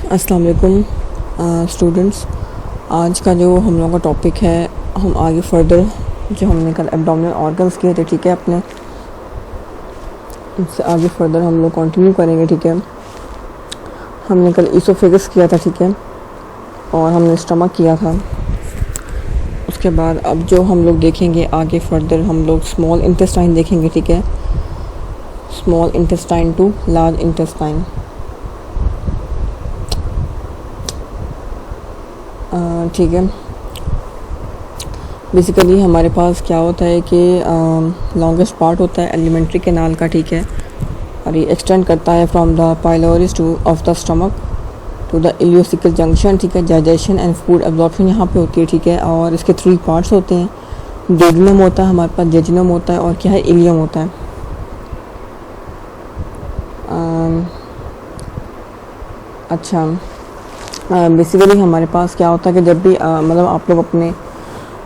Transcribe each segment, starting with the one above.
अस्सलाम वालेकुम स्टूडेंट्स। आज का जो हम लोगों का टॉपिक है, हम आगे फर्दर जो हमने कल एब्डोमिनल ऑर्गन्स किए थे, ठीक है, अपने इससे आगे फर्दर हम लोग कंटिन्यू करेंगे। ठीक है, हमने कल ईसोफेगस किया था, ठीक है, और हमने स्टमक किया था। उसके बाद अब जो हम लोग देखेंगे आगे फर्दर, हम लोग स्मॉल इंटेस्टाइन देखेंगे। ठीक है, small intestine to large intestine. ठीक है, बेसिकली हमारे पास क्या होता है कि लॉन्गेस्ट पार्ट होता है एलिमेंट्री कैनाल का, ठीक है, और ये एक्सटेंड करता है from the pylorus to of the stomach to the ileocecal junction. ठीक है, डाइजेशन एंड फूड एब्जॉर्प्शन यहाँ पे होती है। ठीक है, और इसके 3 पार्ट्स होते हैं। डेगनम होता है हमारे पास, जेजिनम होता है, और क्या है, इलियम होता है। अच्छा, बेसिकली हमारे पास क्या होता है कि जब भी मतलब आप लोग अपने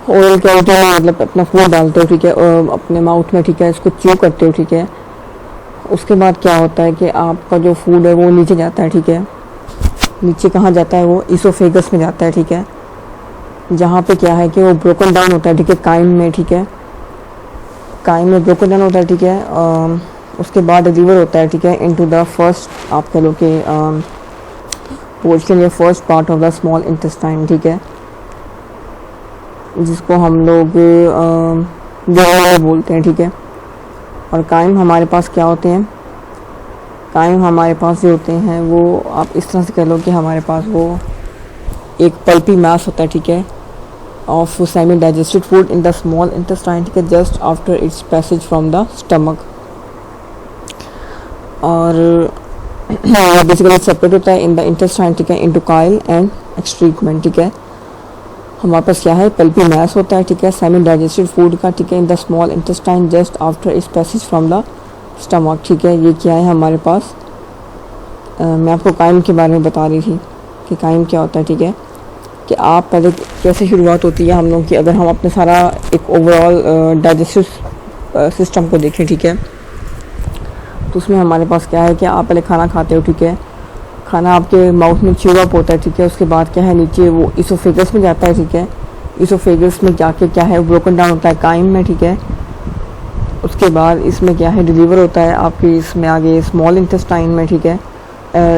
ओरल कैविटी में मतलब अपना फूड डालते हो, ठीक है, अपने माउथ में, ठीक है, इसको च्यू करते हो, ठीक है, उसके बाद क्या होता है कि आपका जो फूड है वो नीचे जाता है। ठीक है, नीचे कहाँ जाता है, वो ईसोफेगस में जाता है। ठीक है, जहाँ पे क्या है कि वो ब्रोकन डाउन होता है, ठीक है, काइम में। ठीक है, काइम में ब्रोकन डाउन होता है। ठीक है, उसके बाद डिलीवर होता है, ठीक है, इनटू द फर्स्ट, आप कह लो कि पोर्शन या first part of the small intestine. ठीक है, जिसको हम लोग बोलते हैं। ठीक है, और काइम हमारे पास क्या होते हैं, काइम हमारे पास जो होते हैं वो आप इस तरह से कह लो कि हमारे पास वो एक पल्पी मास होता है। ठीक है, of semi digested food in the small intestine. ठीक है, just after it's passage from the stomach. और बेसिकली सेपरेट होता है इन द इंटेस्टाइन, ठीक है, इनटू काइल एंड एक्सक्रीटमेंट। ठीक है, हमारे पास क्या है, पल्पी मैस होता है। ठीक है, सेमी डाइजेस्टेड फूड का, ठीक है, in the small intestine just after it's passage from the stomach. ठीक है, ये क्या है हमारे पास, मैं आपको काइम के बारे में बता रही थी कि काइम क्या होता है। ठीक है, कि आप पहले कैसे शुरुआत होती है हम लोग की, अगर हम अपने सारा एक ओवरऑल डाइजेस्टिव सिस्टम को देखें। ठीक है, तो उसमें हमारे पास क्या है कि आप पहले खाना खाते हो। ठीक है, खाना आपके माउथ में च्यू अप होता है। ठीक है, उसके बाद क्या है, नीचे वो ईसोफेगस में जाता है। ठीक है, ईसोफेगस में जाके क्या है, ब्रोकन डाउन होता है काइम में। ठीक है, उसके बाद इसमें क्या है, डिलीवर होता है आपकी इसमें आगे स्मॉल इंटेस्टाइन में। ठीक है,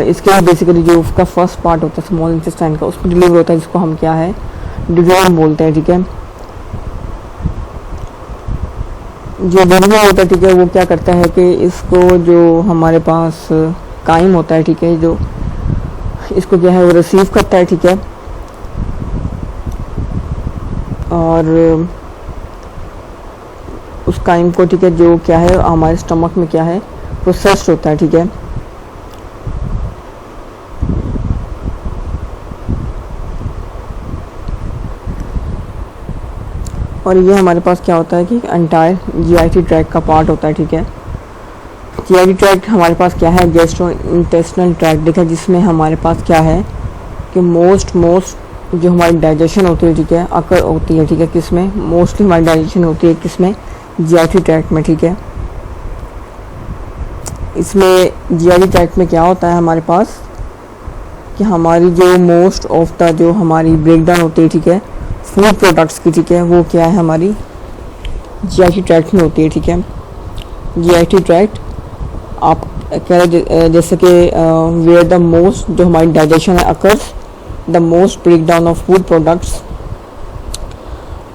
इसके बेसिकली जो उसका फर्स्ट पार्ट होता है स्मॉल इंटेस्टाइन का, उसमें डिलीवर होता है, जिसको हम क्या है, डिजोन बोलते हैं। ठीक है, जो डिजोन होता है, ठीक है, वो क्या करता है कि इसको जो हमारे पास काइम होता है, ठीक है, जो इसको क्या है वो रिसीव करता है। ठीक है, और उस काइम को, ठीक है, जो क्या है हमारे स्टमक में क्या है, प्रोसेस्ड होता है। ठीक है, और ये हमारे पास क्या होता है कि एंटायर जीआईटी ट्रैक्ट का पार्ट होता है। ठीक है, जीआईटी ट्रैक्ट हमारे पास क्या है, गैस्ट्रो इंटेस्टिनल ट्रैक्ट, देखा, जिसमें हमारे पास क्या है कि मोस्ट जो हमारी डाइजेशन होती है, ठीक है, अकर होती है। ठीक है, किसमें मोस्टली हमारी डाइजेशन होती है, किसमें, जीआईटी ट्रैक्ट में। ठीक है, इसमें जीआईटी ट्रैक्ट में क्या होता है हमारे पास कि हमारी जो मोस्ट ऑफ द जो हमारी ब्रेकडाउन होती है, ठीक है, फूड प्रोडक्ट्स की, ठीक है, वो क्या है हमारी जीआईटी ट्रैक्ट में होती है। ठीक है, जीआईटी ट्रैक्ट आप कह रहे जैसे कि वेयर द मोस्ट जो हमारी डाइजेशन है occurs, the most breakdown of food products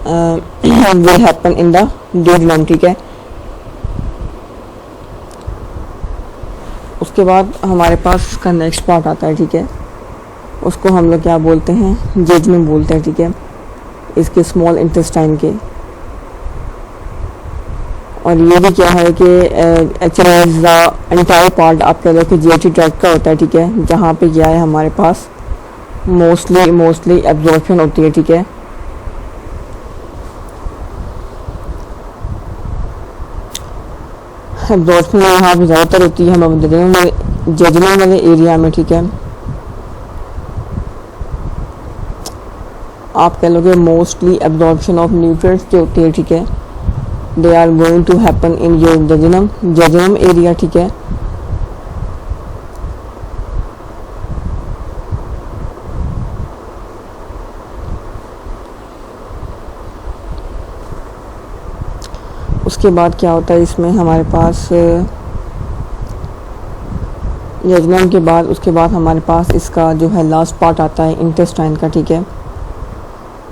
will happen in the duodenum. ठीक है, उसके बाद हमारे पास इसका नेक्स्ट पार्ट आता है। ठीक है, उसको हम लोग क्या बोलते हैं, जेजनम बोलते हैं। ठीक है, इसके स्मॉल इंटेस्टाइन के, और ये भी क्या है कि एक्चुअली एंटायर पार्ट आप कह लो कि जीआईटी ट्रैक्ट का होता है। ठीक है, जहाँ पे क्या है हमारे पास मोस्टली एब्जॉर्प्शन होती है। ठीक है, एब्जॉर्प्शन यहाँ पे ज़्यादातर होती है हम जेजुनम वाले एरिया में। ठीक है, आप कह लोगे मोस्टली एब्जॉर्प्शन ऑफ न्यूट्रिएंट्स जो होती है। ठीक है, they are going to happen in your jejunum area. ठीक है, उसके बाद क्या होता है इसमें हमारे पास यजनम के बाद उसके बाद हमारे पास इसका जो है लास्ट पार्ट आता है इंटेस्टाइन का, ठीक है,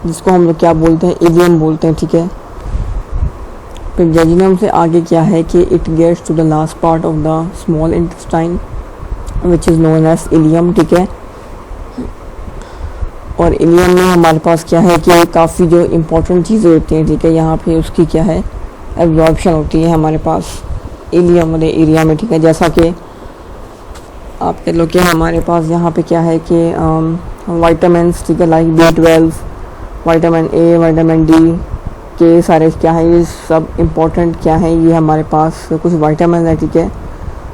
जिसको हम लोग क्या बोलते हैं, इलियम बोलते हैं, ठीक है। फिर जजनम से आगे क्या है कि it gets to the last part of the small intestine which is known as ileum, ठीक है। और इलियम में हमारे पास क्या है कि काफ़ी जो इम्पोर्टेंट चीज़ें होती हैं, ठीक है, यहाँ पे उसकी क्या है एब्जॉर्प्शन होती है हमारे पास इलियम वाले एरिया में, ठीक है। जैसा कि आप कह लो कि हमारे पास यहाँ पे क्या है कि वाइटामिन्स, ठीक है, like B12, vitamin A, vitamin D के सारे क्या है ये सब इम्पोर्टेंट क्या है, ये हमारे पास कुछ विटामिन है, ठीक है,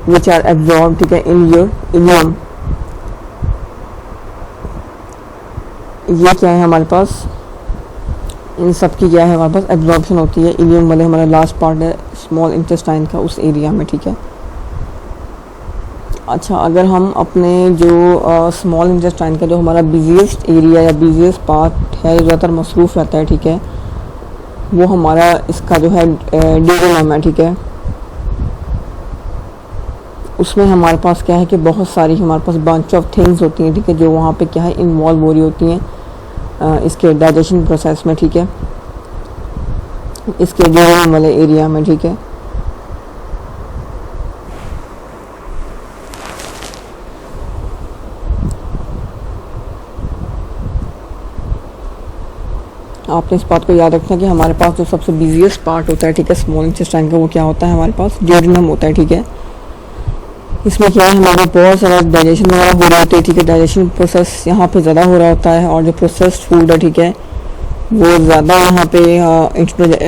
विच आर एब्जॉर्ब, ठीक है, इन योर इलियम। ये क्या है हमारे पास, इन सब की क्या है हमारे पास एब्जॉर्प्शन होती है इलियम वाले हमारा लास्ट पार्ट है स्मॉल इंटेस्टाइन का उस एरिया में, ठीक है। अच्छा, अगर हम अपने जो स्मॉल इंटेस्टाइन का जो हमारा बिजीएस्ट एरिया या बिजीएस्ट पार्ट है जो ज़्यादातर मसरूफ़ रहता है, ठीक है, वो हमारा इसका जो है ड्यूडेनम है, ठीक है। उसमें हमारे पास क्या है कि बहुत सारी हमारे पास बंच ऑफ थिंग्स होती हैं, ठीक है, जो वहाँ पे क्या है इन्वॉल्व हो रही होती हैं इसके डाइजेशन प्रोसेस में, ठीक है, इसके ड्यूडेनम वाले एरिया में, ठीक है। आपने इस बात को याद रखना कि हमारे पास जो सबसे बिजीएस्ट पार्ट होता है, ठीक है, स्मॉल इंटेस्टाइन का, वो क्या होता है हमारे पास ड्यूडेनम होता है, ठीक है। इसमें क्या है हमारे बहुत सारा डाइजेशन वगैरह हो रहा होता है, ठीक है, डाइजेशन प्रोसेस यहाँ पे ज़्यादा हो रहा होता है और जो प्रोसेस्ड फूड है, ठीक है, वो ज़्यादा यहाँ पे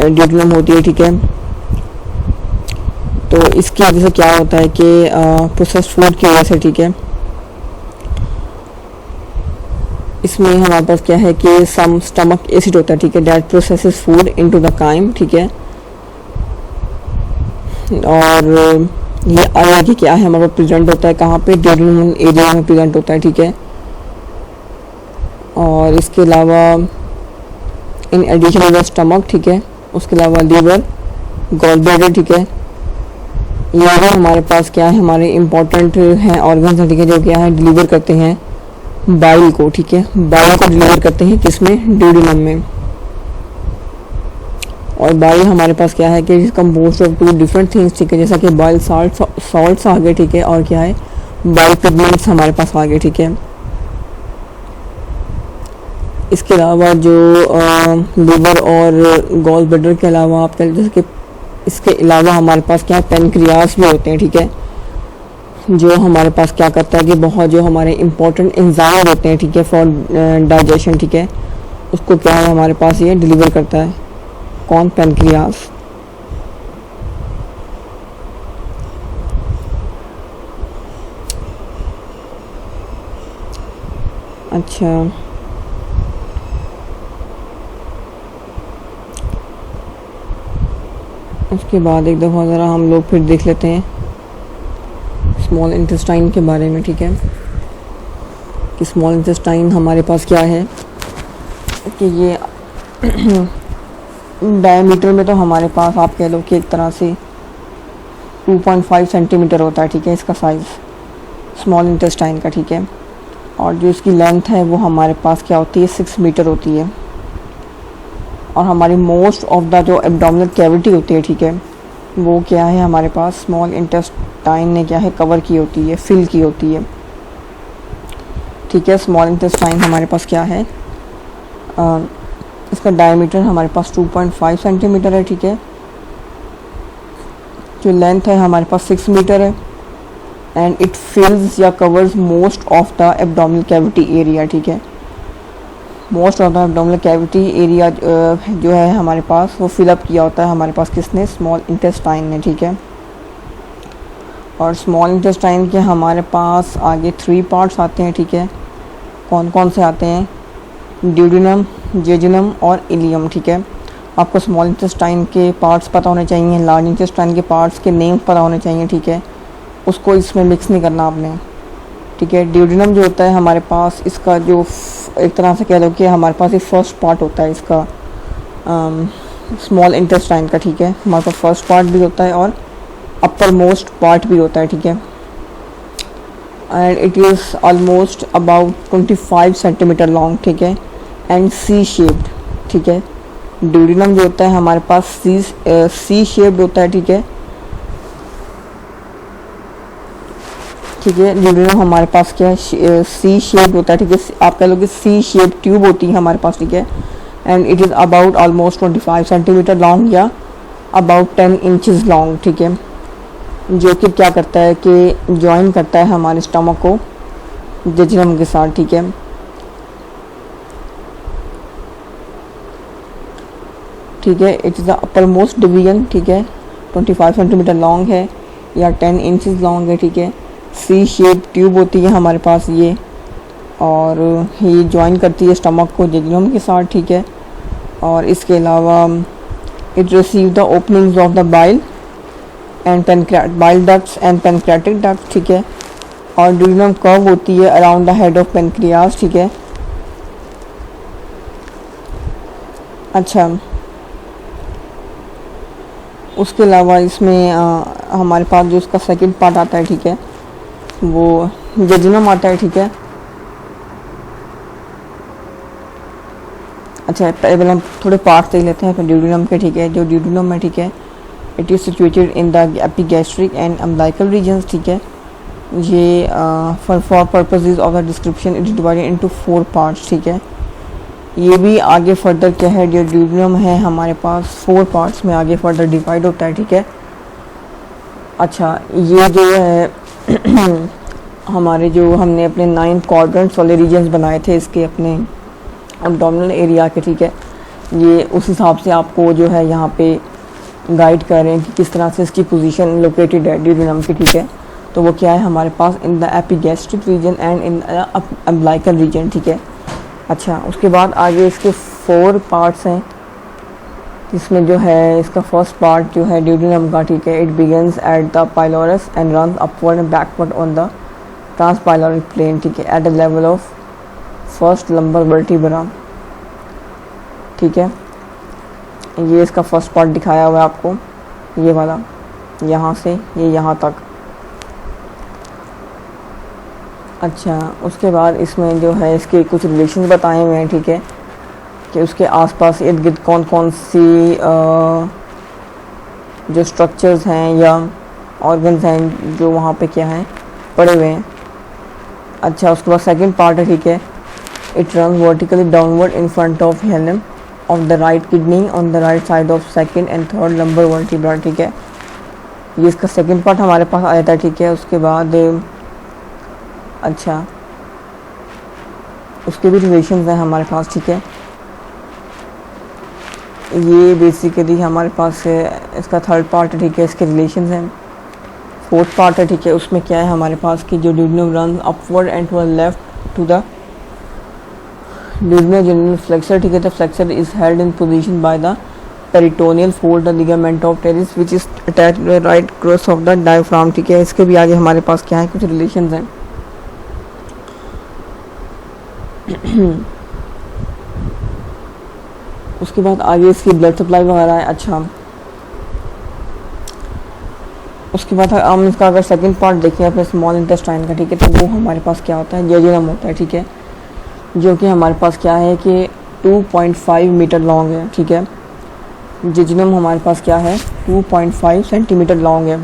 ड्यूडेनम होती है, ठीक है। तो इसकी वजह से क्या होता है कि प्रोसेस्ड फूड की वजह से, ठीक है, इसमें हमारे पास क्या है कि सम स्टमक एसिड होता है, ठीक है, that processes food into the chyme, ठीक है। और ये आगे क्या है हमारा प्रेजेंट होता है कहाँ पे ड्यूडेनम एरिया में प्रेजेंट होता है, ठीक है। और इसके अलावा in addition of the stomach, ठीक है, उसके अलावा लीवर, गॉल ब्लैडर, ठीक है, ये भी हमारे पास क्या है हमारे इम्पोर्टेंट हैं ऑर्गन्स हैं, ठीक है, जो क्या है डिलीवर करते हैं बाइल को, ठीक है, बाइल को डिलीवर करते हैं किसमें ड्यूडेनम में। और बाइल हमारे पास क्या है कि composed of two different things, ठीक है, जैसा कि बाइल सॉल्ट्स आ गए, ठीक है, और क्या है बाइल पिगमेंट्स हमारे पास आ गए, ठीक है। इसके अलावा जो लीवर और गॉल ब्लैडर के अलावा आप कह जैसे कि इसके अलावा हमारे पास क्या है पेनक्रियास भी होते हैं, ठीक है, जो हमारे पास क्या करता है कि बहुत जो हमारे इम्पोर्टेंट एंजाइम होते हैं, ठीक है, फॉर डाइजेशन, ठीक है, उसको क्या है हमारे पास ये डिलीवर करता है, कौन, पेनक्रियास। अच्छा, उसके बाद एक दफ़ा ज़रा हम लोग फिर देख लेते हैं स्मॉल इंटेस्टाइन के बारे में, ठीक है, कि स्मॉल इंटेस्टाइन हमारे पास क्या है कि ये डायमीटर में तो हमारे पास आप कह लो कि एक तरह से 2.5 सेंटीमीटर होता है, ठीक है, इसका साइज़ स्मॉल इंटेस्टाइन का, ठीक है। और जो इसकी लेंथ है वो हमारे पास क्या होती है 6 मीटर होती है। और हमारी मोस्ट ऑफ द जो एब्डोमिनल कैविटी होती है, ठीक है, वो क्या है हमारे पास स्मॉल इंटेस्टाइन ने क्या है कवर की होती है, फिल की होती है, ठीक है। स्मॉल इंटेस्टाइन हमारे पास क्या है इसका डायमीटर हमारे पास 2.5 सेंटीमीटर है, ठीक है। जो लेंथ है हमारे पास 6 मीटर है एंड इट फिल्स या covers most of the abdominal cavity area, ठीक है। Most of the abdominal cavity area जो है हमारे पास वो फिलअप किया होता है हमारे पास किसने, स्मॉल इंटेस्टाइन ने, ठीक है। और स्मॉल इंटेस्टाइन के हमारे पास आगे 3 पार्ट्स आते हैं, ठीक है। कौन कौन से आते हैं, ड्यूडेनम, जेजुनम और इलियम, ठीक है। आपको स्मॉल इंटेस्टाइन के पार्ट्स पता होने चाहिए, लार्ज इंटेस्टाइन के पार्ट्स के नेम पता होने चाहिए, ठीक है। उसको इसमें मिक्स नहीं करना आपने, ठीक है। ड्यूडेनम जो होता है हमारे पास इसका जो एक तरह से कह लो कि हमारे पास एक फर्स्ट पार्ट होता है इसका स्मॉल इंटेस्टाइन का, ठीक है। हमारे पास फर्स्ट पार्ट भी होता है और अपर मोस्ट पार्ट भी होता है, ठीक है। And it is almost about 25 centimetre long, ठीक है, एंड सी शेप्ड, ठीक है। ड्यूडिनम जो होता है हमारे पास सी शेप्ड होता है, ठीक है, ठीक है। ड्यूडिनम हमारे पास क्या है, सी शेप्ड होता है, ठीक है। आप कह लो कि सी शेप ट्यूब होती है हमारे पास, ठीक है। And it is about almost 25 centimetre long या अबाउट 10 इंचज़ लॉन्ग, ठीक है, जो कि क्या करता है कि ज्वाइन करता है हमारे स्टमक को जेजुनम के साथ, ठीक है। ठीक है, it is the upper most division, ठीक है, 25 सेंटीमीटर लॉन्ग है या 10 इंचज़ लॉन्ग है, ठीक है। सी शेप ट्यूब होती है हमारे पास ये, और ये ज्वाइन करती है स्टमक को जेजुनम के साथ, ठीक है। और इसके अलावा it receive the openings of the bile and bile ducts and pancreatic duct, ठीक है। और ड्यूडिनम कर्व होती है around the head of pancreas, ठीक है। अच्छा, उसके अलावा इसमें हमारे पास जो इसका सेकंड पार्ट आता है, ठीक है, वो जेजुनम आता है, ठीक है। अच्छा, पहले हम थोड़े पार्ट देख लेते हैं ड्यूडिनम के, ठीक है। जो ड्यूडिनम है, ठीक है, it is situated in the epigastric and umbilical regions, ठीक है। ये for purposes of the description it is divided into 4 parts, ठीक है। ये भी आगे फर्दर क्या है, जो ड्यूडिनम है हमारे पास 4 पार्ट्स में आगे फर्दर डिवाइड होता है, ठीक है। अच्छा, ये जो है हमारे जो हमने अपने 9 क्वाड्रेंट्स वाले रीजन्स बनाए थे इसके अपने एब्डोमिनल एरिया के, ठीक है, ये उस हिसाब से आपको जो है यहाँ पे गाइड कर रहे हैं कि किस तरह से इसकी पोजीशन लोकेटेड है ड्यूडिनम की, ठीक है। तो वो क्या है हमारे पास in the epigastric region and in umbilical region, ठीक है। अच्छा, उसके बाद आगे इसके 4 पार्ट्स हैं, इसमें जो है इसका फर्स्ट पार्ट जो है ड्यूडिनम का, ठीक है, it begins at the pylorus and run upward and backward on the transpyloric plane, ठीक है, at the level of first lumbar vertebra, ठीक है। ये इसका फर्स्ट पार्ट दिखाया हुआ है आपको, ये वाला, यहाँ से ये यहाँ तक। अच्छा, उसके बाद इसमें जो है इसके कुछ रिलेशन बताए हुए हैं, ठीक है, कि उसके आसपास इर्द गिर्द कौन कौन सी जो स्ट्रक्चर्स हैं या ऑर्गन्स हैं जो वहाँ पे क्या हैं पड़े हुए हैं। अच्छा, उसके बाद सेकंड पार्ट है, ठीक है, it run vertically downward in front of hilum of the right kidney on the right side of second and third lumbar vertebra, ठीक है। ये इसका सेकंड पार्ट हमारे पास आ जाता है, ठीक है। उसके बाद अच्छा, उसके भी रिलेशंस हैं हमारे पास, ठीक है। ये बेसिकली हमारे पास इसका थर्ड पार्ट है, ठीक है, इसके रिलेशंस हैं। फोर्थ पार्ट है, ठीक है, उसमें क्या है हमारे पास कि जो duodenum run upward and to the left to the duodenal jejunal flexure, ठीक है। The flexure is held in position by the peritoneal fold the ligament of Treitz which is attached to the right crus of the diaphragm, ठीक है। इसके भी आगे हमारे पास क्या है कुछ रिलेशंस हैं। उसके बाद आगे इसकी ब्लड सप्लाई वगैरह है। अच्छा, उसके बाद हम इसका अगर सेकंड पार्ट देखें अपने स्मॉल इंटेस्टाइन का, ठीक है, तो वो हमारे पास क्या होता है, जेजुनम होता है, ठीक है, जो कि हमारे पास क्या है कि 2.5 मीटर लॉन्ग है, ठीक है। जेजुनम हमारे पास क्या है 2.5 सेंटीमीटर लॉन्ग है।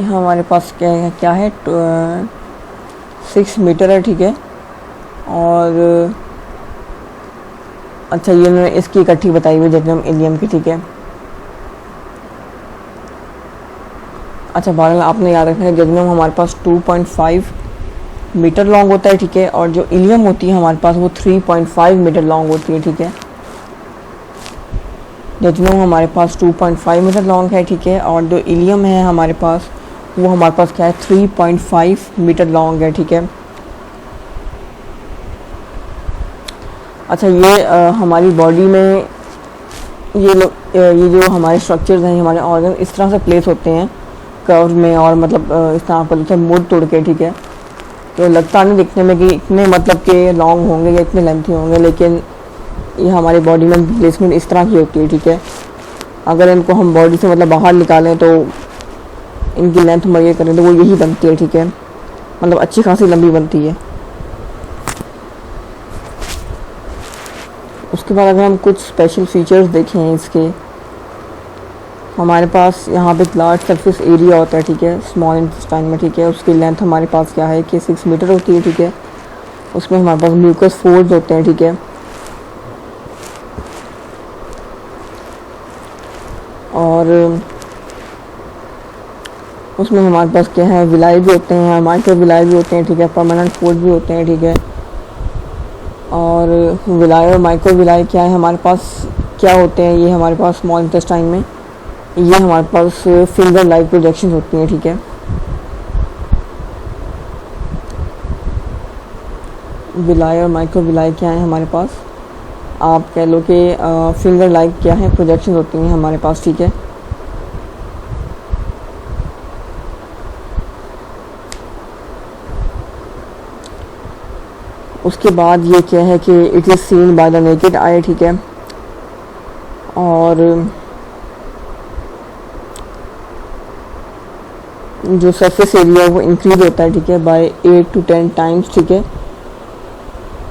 हमारे पास क्या है 6 मीटर है, ठीक है। और अच्छा, ये मैंने इसकी इकट्ठी बताई हुई जेजुनम इलियम की, ठीक है। अच्छा, बहरहाल आपने याद रखना है जेजुनम हमारे पास 2.5 मीटर लॉन्ग होता है, ठीक है, और जो इलियम होती है हमारे पास वो 3.5 मीटर लॉन्ग होती है, ठीक है। जेजुनम हमारे पास 2.5 मीटर लॉन्ग है, ठीक है, और जो इलियम है हमारे पास वो हमारे पास क्या है 3.5 मीटर लॉन्ग है, ठीक है। अच्छा, ये हमारी बॉडी में ये जो हमारे स्ट्रक्चर्स हैं, हमारे ऑर्गन इस तरह से प्लेस होते हैं कर्व में और मतलब इस तरह पर जैसे मोड़ तोड़ के, ठीक है। तो लगता नहीं दिखने में कि इतने मतलब के लॉन्ग होंगे या इतने लेंथी होंगे, लेकिन ये हमारी बॉडी में प्लेसमेंट इस तरह की होती है, ठीक है। अगर इनको हम बॉडी से मतलब बाहर निकालें तो इनकी लेंथ मर्ज करें तो वो यही बनती है, ठीक है। मतलब अच्छी खासी लंबी बनती है। उसके बाद अगर हम कुछ स्पेशल फीचर्स देखें इसके, हमारे पास यहाँ पे लार्ज सरफेस एरिया होता है, ठीक है, स्मॉल इंटेस्टाइन में, ठीक है। उसकी लेंथ हमारे पास क्या है कि 6 मीटर होती है, ठीक है। उसमें हमारे पास म्यूकस फोल्ड्स होते हैं, ठीक है। और उसमें हमारे पास क्या है, विलाई भी होते हैं, माइक्रो विलाई भी होते हैं, ठीक है। परमानेंट फोल्ड भी होते हैं, ठीक है। और विलाई और माइक्रो विलाई क्या है हमारे पास, क्या होते हैं ये हमारे पास स्मॉल इंटेस्टाइन में, ये हमारे पास फिंगर लाइक प्रोजेक्शन होती हैं, ठीक है। विलाई और माइक्रो विलाई क्या है हमारे पास, आप कह लो कि फिंगर लाइक क्या है प्रोजेक्शन होती हैं हमारे पास, ठीक है। उसके बाद ये क्या है कि it is scene by the naked eye, ठीक है। और जो सरफेस एरिया वो इंक्रीज होता है, ठीक है, बाय 8 to 10 टाइम्स, ठीक है।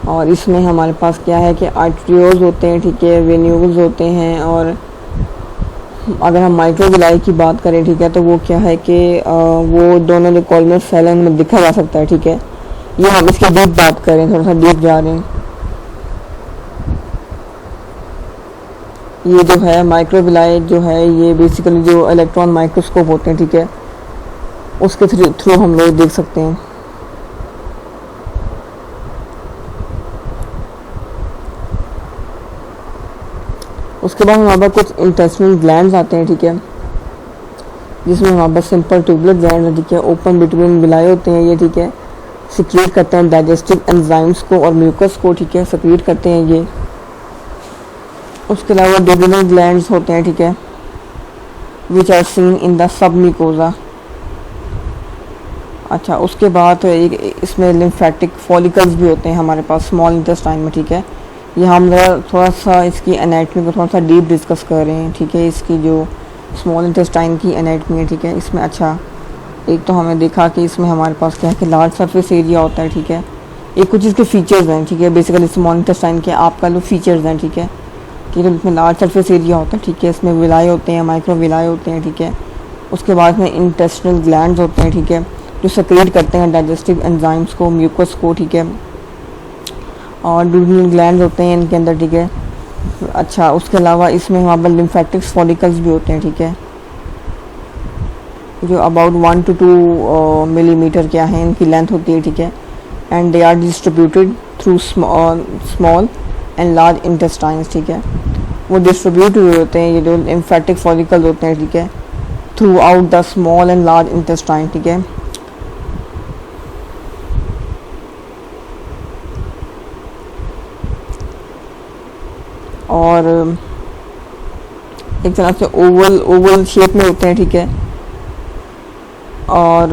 और इसमें हमारे पास क्या है कि आर्टरियोल्स होते हैं, ठीक है, वेन्यूल्स होते हैं। और अगर हम माइक्रोविलाई की बात करें, ठीक है, तो वो क्या है कि वो दोनों जो कॉलमर फैलन में दिखा जा सकता है, ठीक है। ये हम इसकी डीप बात करें, थोड़ा सा डीप जा रहे हैं। ये जो है माइक्रोविलाई जो है ये बेसिकली जो इलेक्ट्रॉन माइक्रोस्कोप होते हैं, ठीक है, उसके थ्रू हम लोग देख सकते हैं। उसके बाद हमारे पास कुछ इंटेस्टिनल ग्लैंड्स आते हैं, ठीक है, जिसमें हमारे पास सिंपल ट्यूबलेट ग्लैंड है, ठीक है। ओपन बिटवीन विलाई होते हैं ये, ठीक है। सिक्रीट करते हैं डाइजेस्टिव एंजाइम्स को और म्यूकस को, ठीक है, सिक्रीट करते हैं ये। उसके अलावा ड्यूडेनल ग्लैंड्स होते हैं, ठीक है, which are seen in the submucosa. अच्छा, उसके बाद एक इसमें लिम्फेटिक फॉलिकल्स भी होते हैं हमारे पास स्मॉल इंटेस्टाइन में, ठीक है। ये हम थोड़ा सा इसकी एनाटमी को थोड़ा सा डीप डिस्कस कर रहे हैं, ठीक है। इसकी जो स्मॉल इंटेस्टाइन की एनाटमी है, ठीक है, इसमें अच्छा एक तो हमें देखा कि इसमें हमारे पास क्या है कि लार्ज सरफेस एरिया होता है, ठीक है। एक कुछ इसके फीचर्स हैं, ठीक है, बेसिकली स्मॉल इंटेस्टाइन के आपका जो फीचर्स हैं, ठीक है, कि इसमें लार्ज सरफेस एरिया होता है, ठीक है। इसमें विलाई होते हैं, माइक्रो विलाई होते हैं, ठीक है। उसके बाद में इंटेस्टिनल ग्लैंड्स होते हैं, ठीक है, जो सेक्रेट करते हैं डाइजेस्टिव एंजाइम्स को, म्यूकस को, ठीक है। और ड्यूडेनल ग्लैंड्स होते हैं इनके अंदर, ठीक है। अच्छा, उसके अलावा इसमें हमारे पास लिम्फेटिक फॉलिकल्स भी होते हैं, ठीक है, जो अबाउट 1 to 2 मिलीमीटर क्या है इनकी लेंथ होती है, ठीक है। And they are distributed through small and large intestines, ठीक है। वो डिस्ट्रीब्यूट हुए होते हैं ये जो लिम्फेटिक फॉलिकल्स होते हैं, ठीक है, through out the small and large intestine, ठीक है। और एक तरह से ओवल शेप में होते हैं, ठीक है। और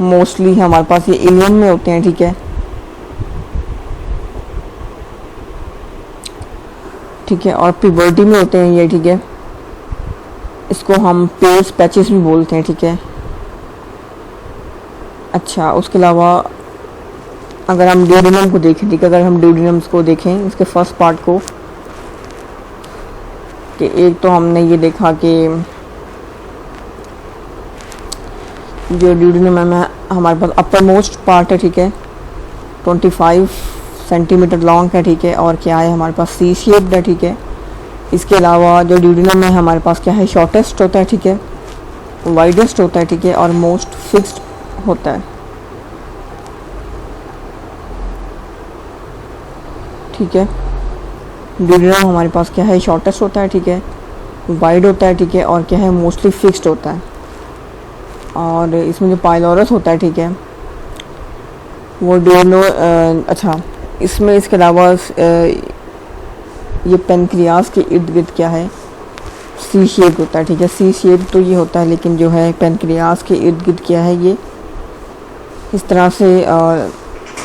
मोस्टली हमारे पास ये इलियम में होते हैं, ठीक है, ठीक है। और प्यूबर्टी में होते हैं ये, ठीक है। इसको हम पेल्स पैचेस भी बोलते हैं, ठीक है। अच्छा, उसके अलावा अगर हम ड्यूडेनम को देखें, ठीक है, अगर हम ड्यूडेनम्स को देखें इसके फर्स्ट पार्ट को, कि एक तो हमने ये देखा कि जो ड्यूडेनम में हमारे पास अपर मोस्ट पार्ट है, ठीक है, 25 सेंटीमीटर लॉन्ग है, ठीक है। और क्या है हमारे पास सी शेप्ड है, ठीक है। इसके अलावा जो ड्यूडेनम में हमारे पास क्या है शॉर्टेस्ट होता है, ठीक है, वाइडेस्ट होता है, ठीक है, और मोस्ट फिक्स्ड होता है, ठीक है। ड्यूडेनम हमारे पास क्या है शॉर्टेस्ट होता है, ठीक है, वाइड होता है, ठीक है, और क्या है मोस्टली फिक्स्ड होता है। और इसमें जो पाइलोरस होता है, ठीक है, वो अच्छा, इसमें इसके अलावा ये पेनक्रियास के इर्द गिर्द क्या है सी शेप होता है, ठीक है। सी शेप तो ये होता है, लेकिन जो है पेनक्रियाज के इर्द गिर्द क्या है ये इस तरह से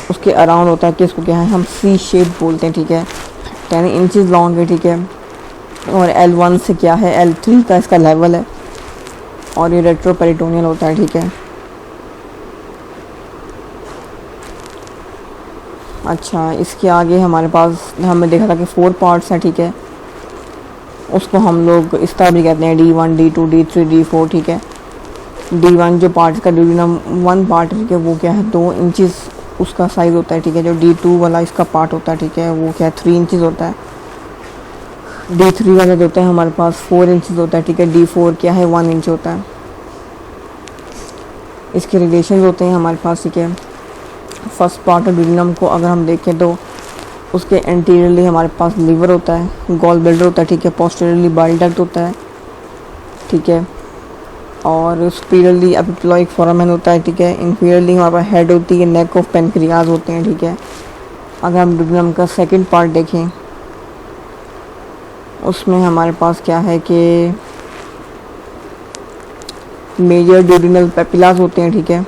उसके अराउंड होता है कि इसको क्या है हम सी शेप बोलते हैं, ठीक है। 10 इंचज़ लॉन्ग है, ठीक है। और L1 से क्या है L3 का इसका लेवल है, और ये रेट्रोपेरिटोनियल होता है, ठीक है। अच्छा, इसके आगे हमारे पास हमने देखा था कि 4 पार्ट्स हैं, ठीक है। उसको हम लोग इस तरह भी कहते हैं D1, D2, D3, D4, ठीक है। D1 जो पार्ट का ड्यूडिनम 1 पार्ट, ठीक है, वो क्या है 2 इंचज़ उसका साइज़ होता है, ठीक है। जो D2 वाला इसका पार्ट होता है, ठीक है, वो क्या है 3 इंचज़ होता है। D3 वाला जो होता है हमारे पास 4 इंचज़ होता है, ठीक है। D4 क्या है 1 इंच होता है। इसके रिलेशन होते हैं हमारे पास, ठीक है। फर्स्ट पार्ट ऑफ ड्यूडिनम को अगर हम देखें तो उसके एंटीरियरली हमारे पास लीवर होता है, गॉल ब्लैडर होता है, ठीक है। पोस्टीरियरली बाइल डक्ट होता है, ठीक है। और सुपीरियरली एपिप्लॉइक फोरामेन होता है, ठीक है। इंफीरियरली हमारे पास हेड होती है, नेक ऑफ पेनक्रियाज होते हैं, ठीक है। अगर हम ड्यूडिनम का सेकंड पार्ट देखें उसमें हमारे पास क्या है कि मेजर ड्यूडिनल पेपिलाज होते हैं, ठीक है।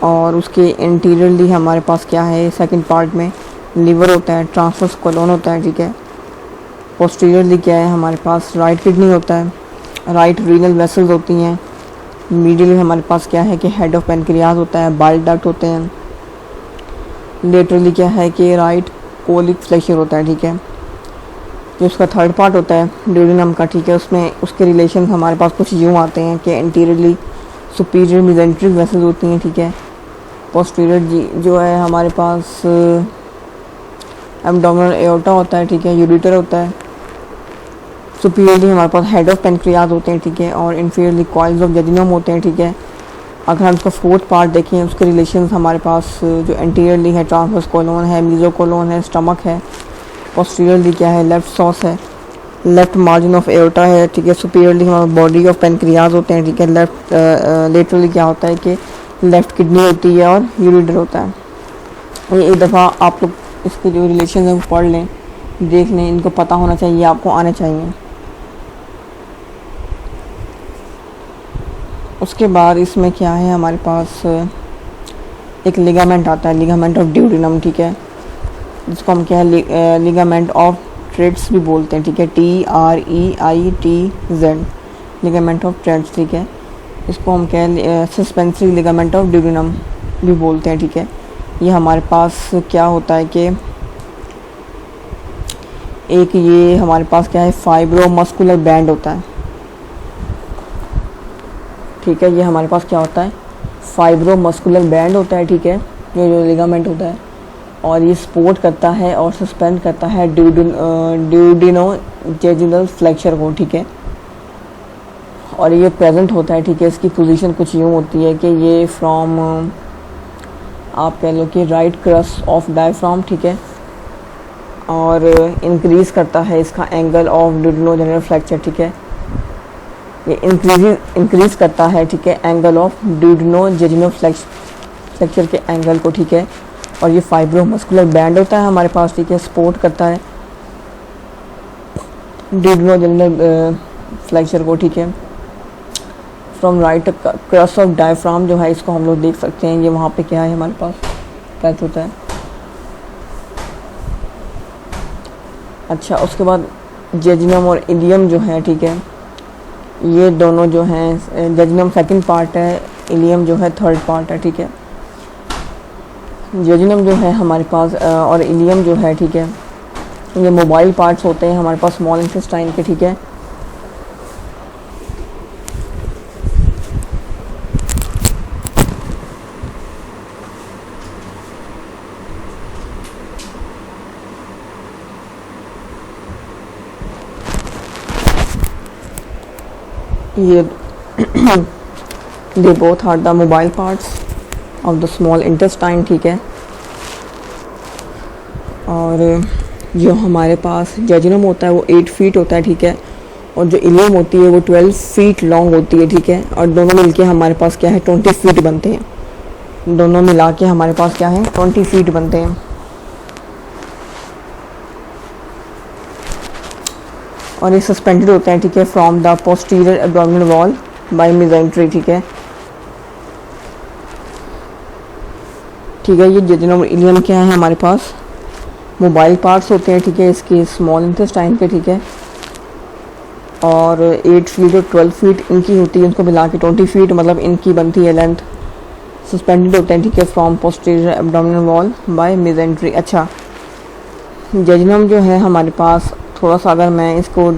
और उसके इंटीरियरली हमारे पास क्या है सेकंड पार्ट में लीवर होता है, ट्रांसवर्स कोलोन होता है, ठीक है। पोस्टीरियरली क्या है हमारे पास राइट किडनी होता है, राइट रीनल वेसल्स होती हैं। मीडियली हमारे पास क्या है कि हेड ऑफ पेनक्रियाज होता है, बाइल डक्ट होते हैं। लेटरली क्या है कि राइट कोलिक फ्लेक्चर होता है, ठीक है। जो उसका थर्ड पार्ट होता है ड्यूडिनम का, ठीक है, उसमें उसके रिलेशन हमारे पास कुछ यूँ आते हैं कि एंटीरियरली सुपीरियर मेसेंट्रिक वेसल्स होती हैं, ठीक है। पोस्टीरियर जो है हमारे पास एब्डोमिनल एओर्टा होता है, ठीक है। यूरेटर होता है। सुपीरियरली हमारे पास हेड ऑफ पेनक्रियाज होते हैं, ठीक है। और इन्फीरियरली कॉइल्स ऑफ जेजिनम होते हैं, ठीक है। अगर हम इसका फोर्थ पार्ट देखें उसके रिलेशन हमारे पास जो एंटीरियरली है ट्रांसवर्स कोलोन है, मीजोकोलोन है, स्टमक है। पोस्टीरियरली क्या है लेफ्ट सॉस है, लेफ्ट मार्जिन ऑफ एओर्टा है, ठीक है। सुपीरियरली हमारे बॉडी ऑफ पेनक्रियाज होते हैं, ठीक है। लेफ्ट लेटरली क्या होता है कि लेफ्ट किडनी होती है और यूरिटर होता है। ये एक दफ़ा आप लोग इसके जो रिलेशन है वो पढ़ लें, देख लें, इनको पता होना चाहिए, आपको आने चाहिए। उसके बाद इसमें क्या है हमारे पास एक लिगामेंट आता है, लिगामेंट ऑफ ड्यूडिनम, ठीक है। जिसको हम क्या है लिगामेंट ऑफ ट्रेड्स भी बोलते हैं, ठीक है। TREITZ लिगामेंट ऑफ ट्रेड्स, ठीक है। इसको हम क्या है सस्पेंसरी लिगामेंट ऑफ ड्यूडिनम भी बोलते हैं, ठीक है। ये हमारे पास क्या होता है कि एक ये हमारे पास क्या है फाइब्रो मस्कुलर बैंड होता है, ठीक है। ये हमारे पास क्या होता है फाइब्रो मस्कुलर बैंड होता है, ठीक है। जो लिगामेंट होता है और ये सपोर्ट करता है और सस्पेंड करता है ड्यूडिनोजेजिनल फ्लेक्चर को, ठीक है। और ये प्रेजेंट होता है, ठीक है। इसकी पोजीशन कुछ यूँ होती है कि ये फ्रॉम आप कह लो कि राइट क्रस ऑफ डायफ्राम, ठीक है। और इंक्रीज़ करता है इसका एंगल ऑफ ड्यूडिनोजेजिनल फ्लेक्चर, ठीक है। ये इंक्रीज़ करता है, ठीक है, एंगल ऑफ ड्यूडिनोजेजिनल फ्लेक्चर के एंगल को, ठीक है। और ये फाइब्रो मस्कुलर बैंड होता है हमारे पास, ठीक है, सपोर्ट करता है ड्यूडिनोजेजिनल फ्लेक्चर को, ठीक है। From right cross of diaphragm जो है इसको हम लोग देख सकते हैं, ये वहाँ पे क्या है हमारे पास टच होता है। अच्छा, उसके बाद जेजिनम और इलियम जो है, ठीक है, ये दोनों जो हैं जेजिनम सेकंड पार्ट है, इलियम जो है थर्ड पार्ट है, ठीक है। जेजिनम जो है हमारे पास और इलियम जो है, ठीक है, ये मोबाइल पार्ट्स होते हैं हमारे पास स्मॉल इंटेस्टाइन के, ठीक है। ये they both are the mobile parts of the small intestine, ठीक है। और जो हमारे पास जेजिनम होता है वो 8 फीट होता है, ठीक है। और जो इलियम होती है वो 12 फीट लॉन्ग होती है, ठीक है। और दोनों मिलके हमारे पास क्या है 20 फीट बनते हैं। दोनों मिला के हमारे पास क्या है 20 फीट बनते हैं। और ये सस्पेंडेड होते हैं, ठीक है, from the posterior abdominal wall bye mesentery, ठीक है। ठीक है, ये जेजुनम और इलियम क्या है हमारे पास, मोबाइल पार्ट्स होते हैं, ठीक है, इसके स्मॉल इंटेस्टाइन के, ठीक है। और 8 फीट और 12 फीट इनकी होती है, उनको मिला के 20 फीट मतलब इनकी बनती है लेंथ। सस्पेंडेड होते हैं, ठीक है, from posterior abdominal wall bye mesentery. अच्छा, जेजुनम जो है हमारे पास, थोड़ा सा अगर मैं इसको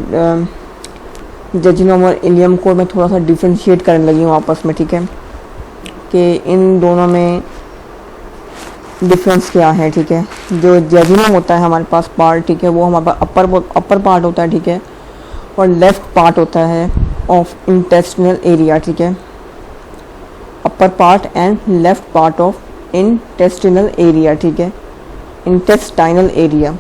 जेजुनम और इलियम को मैं थोड़ा सा डिफ्रेंशिएट करने लगी हूँ आपस में, ठीक है, कि इन दोनों में डिफरेंस क्या है, ठीक है। जो जेजुनम होता है हमारे पास पार्ट, ठीक है, वो हमारे पास अपर पार्ट होता है, ठीक है, और लेफ्ट पार्ट होता है ऑफ इंटेस्टिनल एरिया, ठीक है, upper part and left part of intestinal area, ठीक है, इंटेस्टाइनल एरिया।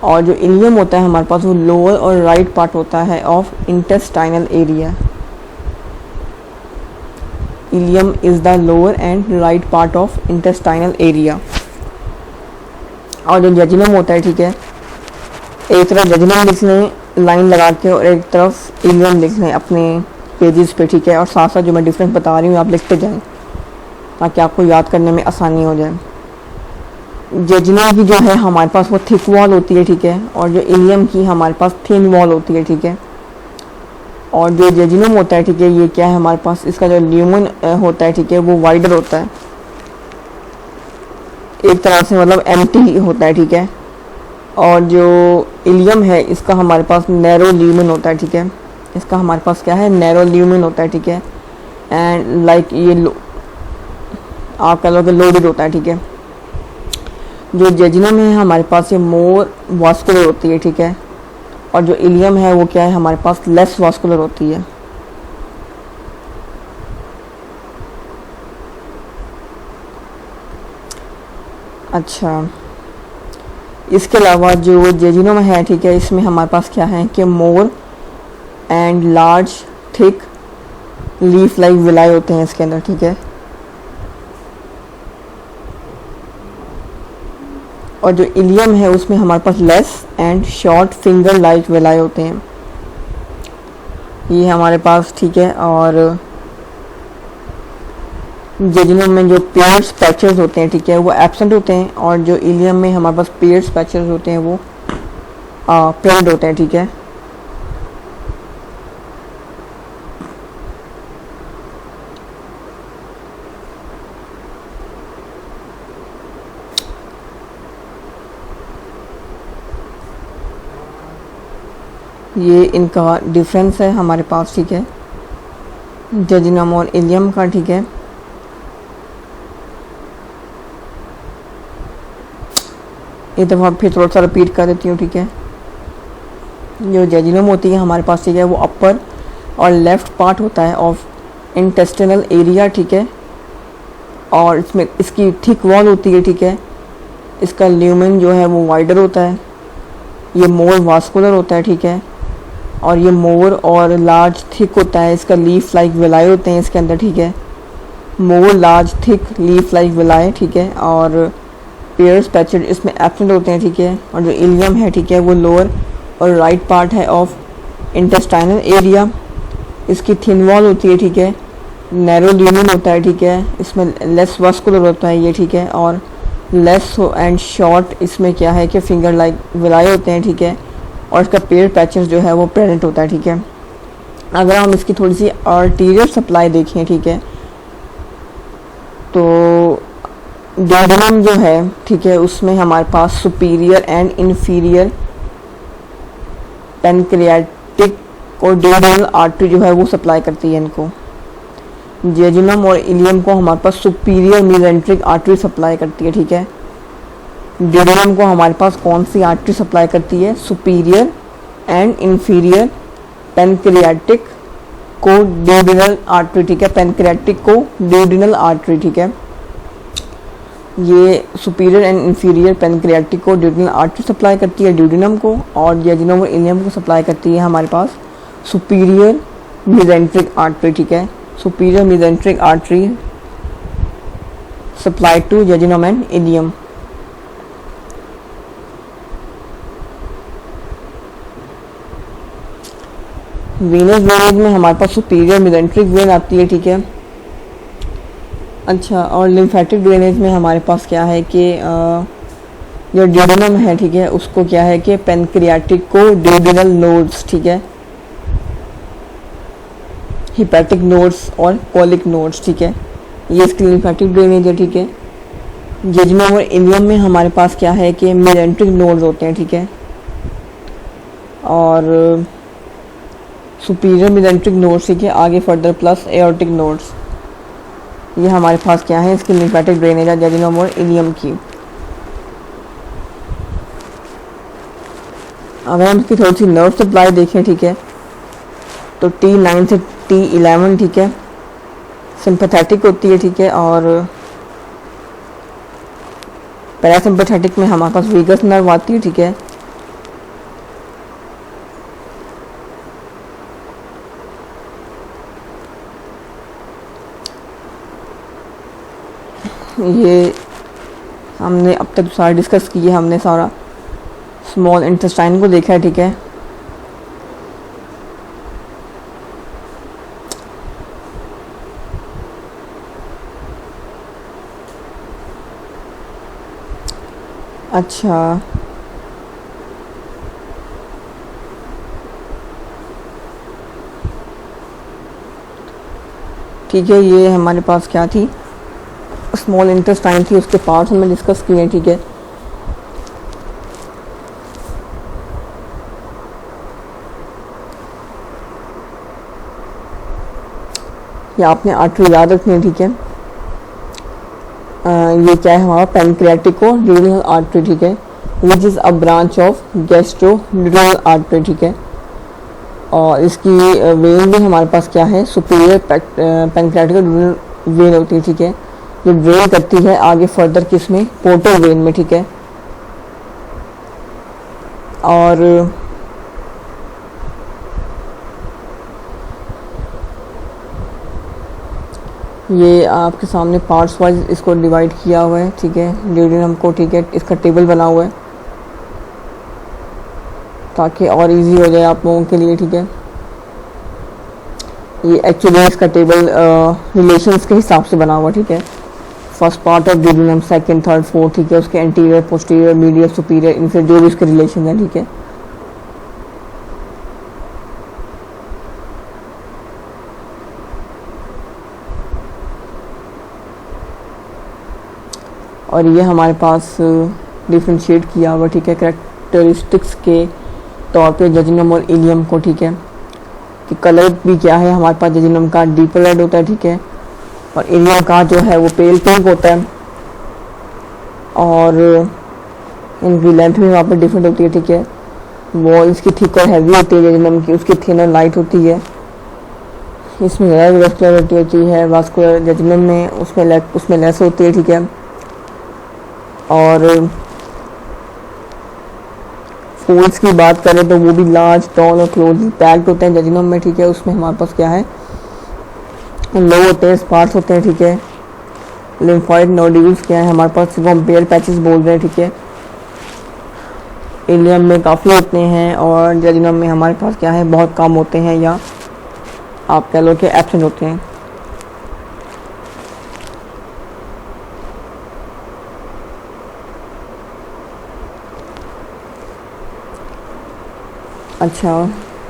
और जो इलियम होता है हमारे पास वो लोअर और राइट पार्ट होता है of intestinal area. Ilium is the lower and right part of intestinal area. और जो जेजुनम होता है, ठीक है, एक तरफ जेजुनम लिख लें लाइन लगा के और एक तरफ इलियम लिख लें अपने पेजेस पे, ठीक है, और साथ साथ जो मैं डिफरेंस बता रही हूँ आप लिखते जाएं ताकि आपको याद करने में आसानी हो जाए। जेजुनम की जो है हमारे पास वो थिक वॉल होती है, ठीक है, और जो इलियम की हमारे पास थिन वॉल होती है, ठीक है। और जो जेजुनम होता है, ठीक है, ये क्या है हमारे पास, इसका जो ल्यूमन होता है, ठीक है, वो वाइडर होता है, एक तरह से मतलब एम्प्टी होता है, ठीक है। और जो इलियम है इसका हमारे पास नैरो ल्यूमन होता है, ठीक है, इसका हमारे पास क्या है, नैरो ल्यूमन होता है, ठीक है, एंड लाइक ये आप कह लो कि लोडेड होता है, ठीक है। जो जेजुनम है हमारे पास ये मोर वास्कुलर होती है, ठीक है, और जो इलियम है वो क्या है हमारे पास लेस वास्कुलर होती है। अच्छा, इसके अलावा जो जेजुनम है, ठीक है, इसमें हमारे पास क्या है कि more and large thick leaf like villi होते हैं इसके अंदर, ठीक है। और जो इलियम है उसमें हमारे पास less and short finger like villi होते हैं, ये हमारे पास, ठीक है। और जेजुनम में जो पेयर्स पैचेस होते हैं, ठीक है, वो एब्सेंट होते हैं, और जो इलियम में हमारे पास पेयर्स पैचेस होते हैं वो प्रेजेंट होते हैं, ठीक है। ये इनका डिफरेंस है हमारे पास, ठीक है, जेजुनम और इलियम का, ठीक है। एक दफ़ा फिर थोड़ा सा रिपीट कर देती हूँ, ठीक है। जो जेजुनम होती है हमारे पास, ठीक है, वो अपर और लेफ्ट पार्ट होता है ऑफ इंटेस्टिनल एरिया, ठीक है, और इसमें इसकी थिक वॉल होती है, ठीक है। इसका ल्यूमेन जो है वो वाइडर होता है, ये मोर वास्कुलर होता है, ठीक है, और ये मोर और लार्ज थिक होता है। इसका लीफ लाइक विलाई होते हैं इसके अंदर, ठीक है, मोर large thick leaf like villi, ठीक है। और पेयर्स पैचेड इसमें एब्सेंट होते हैं, ठीक है। और जो इलियम है, ठीक है, वो लोअर और राइट पार्ट है ऑफ इंटेस्टाइनल एरिया। इसकी थिन वॉल होती है, ठीक है, नैरो ल्यूमेन होता है, ठीक है, इसमें लेस वास्कुलर होता है ये, ठीक है, और लेस एंड शॉर्ट इसमें क्या है कि फिंगर लाइक विलाई होते हैं, ठीक है, और इसका पेयर पैचेस जो है वो प्रेजेंट होता है, ठीक है। अगर हम इसकी थोड़ी सी आर्टीरियर सप्लाई देखें, ठीक है, तो जेजुनम जो है, ठीक है, उसमें हमारे पास सुपीरियर एंड इन्फीरियर पैनक्रियाटिक और ड्यूडेनल आर्टरी जो है वो सप्लाई करती है इनको। जेजुनम और इलियम को हमारे पास सुपीरियर मेसेंट्रिक आर्टरी सप्लाई करती है, ठीक है। ड्यूडेनम को हमारे पास कौन सी आर्टरी सप्लाई करती है, सुपीरियर एंड इन्फीरियर पैनक्रियाटिक को ड्यूडेनल आर्टरी, ठीक है, पैनक्रियाटिक को ड्यूडेनल आर्टरी, ठीक है। ये सुपीरियर एंड इंफीरियर पैनक्रियाटिक को ड्यूडेनल आर्टरी सप्लाई करती है ड्यूडेनम को, और जेजुनम और इलियम को सप्लाई करती है हमारे पास सुपीरियर मेसेंट्रिक आर्टरी, ठीक है। Superior mesenteric artery supply to jejunum and ileum. Venous drainage में हमारे पास सुपीरियर मेसेंट्रिक वेन आती है, ठीक है। अच्छा, और लिम्फेटिक ड्रेनेज में हमारे पास क्या है कि जो ड्यूडेनम है, ठीक है, उसको क्या है कि पेनक्रियाटिक को ड्यूडेनल नोड्स, ठीक है, हिपैटिक नोड्स और कॉलिक नोड्स, ठीक है, ये इसकी लिम्फेटिक ड्रेनेज है, ठीक है। जेजुनम और इलियम में हमारे पास क्या है कि मेसेंट्रिक नोड्स होते हैं, ठीक है, और सुपीरियर मेसेंट्रिक नोड्स, ठीक है, आगे फर्दर प्लस एओर्टिक नोड्स। ये हमारे पास क्या है, इसकी लिम्फेटिक ड्रेनेज है जेजुनम और इलियम की। अगर हम इसकी थोड़ी सी नर्व सप्लाई देखें, ठीक है, तो T9 से T11, ठीक है, सिंपैथेटिक होती है, ठीक है, और पैरासिम्पैथेटिक में हमारे पास वेगस नर्व आती है, ठीक है। ये हमने अब तक सारा डिस्कस किया, हमने सारा स्मॉल इंटेस्टाइन को देखा है, ठीक है। अच्छा, ठीक है, ये हमारे पास क्या थी, स्मॉल इंटेस्टाइन थी, उसके पार्ट्स हमने डिस्कस किए, ठीक है। ये आपने आर्टरी याद रखनी है, ठीक है। ये क्या है हमारा पेनक्रियाटिको ड्यूडेनल आर्टरी, ठीक है, which is a branch of gastroduodenal artery, ठीक है। और इसकी वेन भी हमारे पास क्या है, सुपीरियर पेनक्रियाटिको ड्यूडेनल वेन होती है, ठीक है, जो ड्रेन करती है आगे फर्दर किसमें, पोर्टल वेन में, ठीक है। और ये आपके सामने पार्ट्स वाइज इसको डिवाइड किया हुआ है, ठीक है, ड्यूडेनम को, ठीक है, इसका टेबल बना हुआ है ताकि और इजी हो जाए आप लोगों के लिए, ठीक है। ये एक्चुअली इसका टेबल रिलेशंस के हिसाब से बना हुआ, ठीक है। First part of duodenum, second, third, fourth, ठीक है, उसके एंटीरियर, पोस्टीरियर, मीडियल, सुपीरियर, इनसे जो भी उसके रिलेशन है, ठीक है। और ये हमारे पास डिफ्रेंशिएट किया हुआ, ठीक है, कैरेक्टरिस्टिक्स के तौर पे जेजुनम और इलियम को, ठीक है, कि कलर भी क्या है हमारे पास, जेजुनम का डीपर रेड होता है, ठीक है, और इलियम का जो है वो पेल पिंक होता है, और इनकी लेंथ भी वहाँ पर डिफरेंट होती है, ठीक है। वो इसकी थिक और हैवी होती है जेजुनम की, उसकी थिन और लाइट होती है। इसमें ज़्यादा वेस्कुलरिटी होती है, वास्कुलर जेजुनम में उसमें लेस होती है, ठीक है। और फोल्ड्स की बात करें तो वो भी लार्ज, टॉल और क्लोजली पैक्ड होते हैं जेजुनम में, ठीक है। उसमें हमारे पास क्या है, लो होते हैं, स्पार्स होते हैं, ठीक है। लिम्फॉइड नोड्यूल्स क्या है हमारे पास, जिसको हम बेयर पैचेस बोल रहे हैं, ठीक है। इलियम में काफ़ी होते हैं और जेजुनम में हमारे पास क्या है, बहुत कम होते हैं, या आप कह लो कि एब्सेंट होते हैं। अच्छा,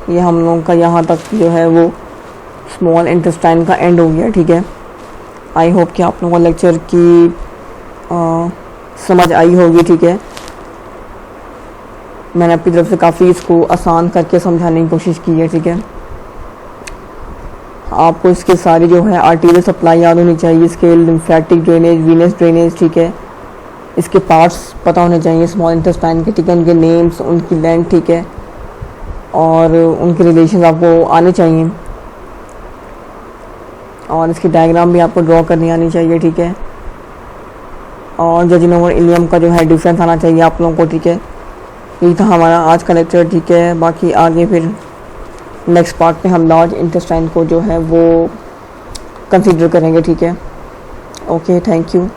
ये हम लोगों का यहाँ तक जो है वो स्मॉल इंटेस्टाइन का एंड हो गया, ठीक है। आई होप कि आप लोगों को लेक्चर की समझ आई होगी, ठीक है। मैंने अपनी तरफ से काफ़ी इसको आसान करके समझाने की कोशिश की है, ठीक है। आपको इसके सारी जो है आर्टीरियल सप्लाई याद होनी चाहिए, इसके लिम्फेटिक ड्रेनेज, वीनस ड्रेनेज, ठीक है। इसके पार्ट्स पता होने चाहिए स्मॉल इंटेस्टाइन के, ठीक है, उनके नेम्स, उनकी लेंथ, ठीक है, और उनके रिलेशन आपको आने चाहिए, और इसकी डायग्राम भी आपको ड्रॉ करनी आनी चाहिए, ठीक है। और जेजुनम और इलियम का जो है डिफरेंस आना चाहिए आप लोगों को, ठीक है। यही था हमारा आज का लेक्चर, ठीक है। बाकी आगे फिर नेक्स्ट पार्ट में हम लार्ज इंटेस्टाइन को जो है वो कंसीडर करेंगे, ठीक है। Okay, thank you.